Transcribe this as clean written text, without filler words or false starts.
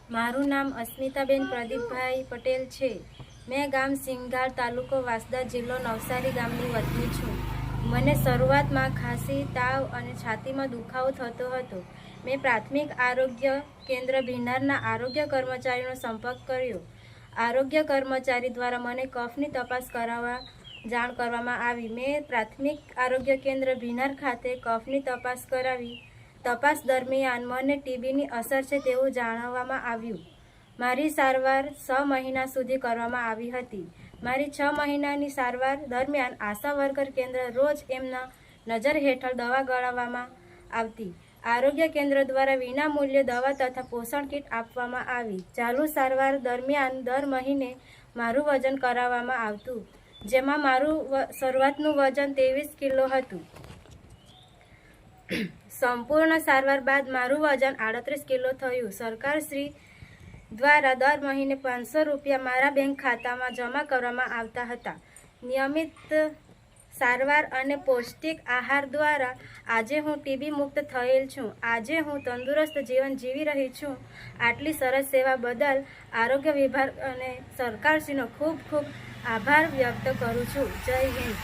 મારું નામ અસ્મિતાબેન પ્રદીપભાઈ પટેલ છે। મેં ગામ સિંગાળ, તાલુકો વાંસદા, જિલ્લો નવસારી ગામની વતની છું। મને શરૂઆતમાં ખાંસી, તાવ અને છાતીમાં દુખાવો થતો હતો। મેં પ્રાથમિક આરોગ્ય કેન્દ્ર ભીનારના આરોગ્ય કર્મચારીનો સંપર્ક કર્યો। આરોગ્ય કર્મચારી દ્વારા મને કફની તપાસ કરાવવા જાણ કરવામાં આવી। મેં પ્રાથમિક આરોગ્ય કેન્દ્ર ભીનાર ખાતે કફની તપાસ કરાવી। તપાસ દરમિયાન મને ટીબીની અસર છે તેવું જાણવામાં આવ્યું। મારી સારવાર 6 મહિના સુધી કરવામાં આવી હતી। મારી 6 મહિનાની સારવાર દરમિયાન આશા વર્કર કેન્દ્ર રોજ એમના નજર હેઠળ દવા ગળવામાં આવતી। આરોગ્ય કેન્દ્ર દ્વારા વિનામૂલ્યે દવા તથા પોષણ કીટ આપવામાં આવી। ચાલુ સારવાર દરમિયાન દર મહિને મારું વજન કરાવવામાં આવતું, જેમાં મારું શરૂઆતનું વજન 23 કિલો હતું। સંપૂર્ણ સારવાર બાદ મારું વજન 38 કિલો થયું। સરકારશ્રી દ્વારા દર મહિને 500 રૂપિયા મારા બેંક ખાતામાં જમા કરવામાં આવતા હતા। નિયમિત સારવાર અને પૌષ્ટિક આહાર દ્વારા આજે હું ટીબી મુક્ત થયેલ છું। આજે હું તંદુરસ્ત જીવન જીવી રહી છું। આટલી સરસ સેવા બદલ આરોગ્ય વિભાગ અને સરકારશ્રીનો ખૂબ ખૂબ આભાર વ્યક્ત કરું છું। જય હિન્દ।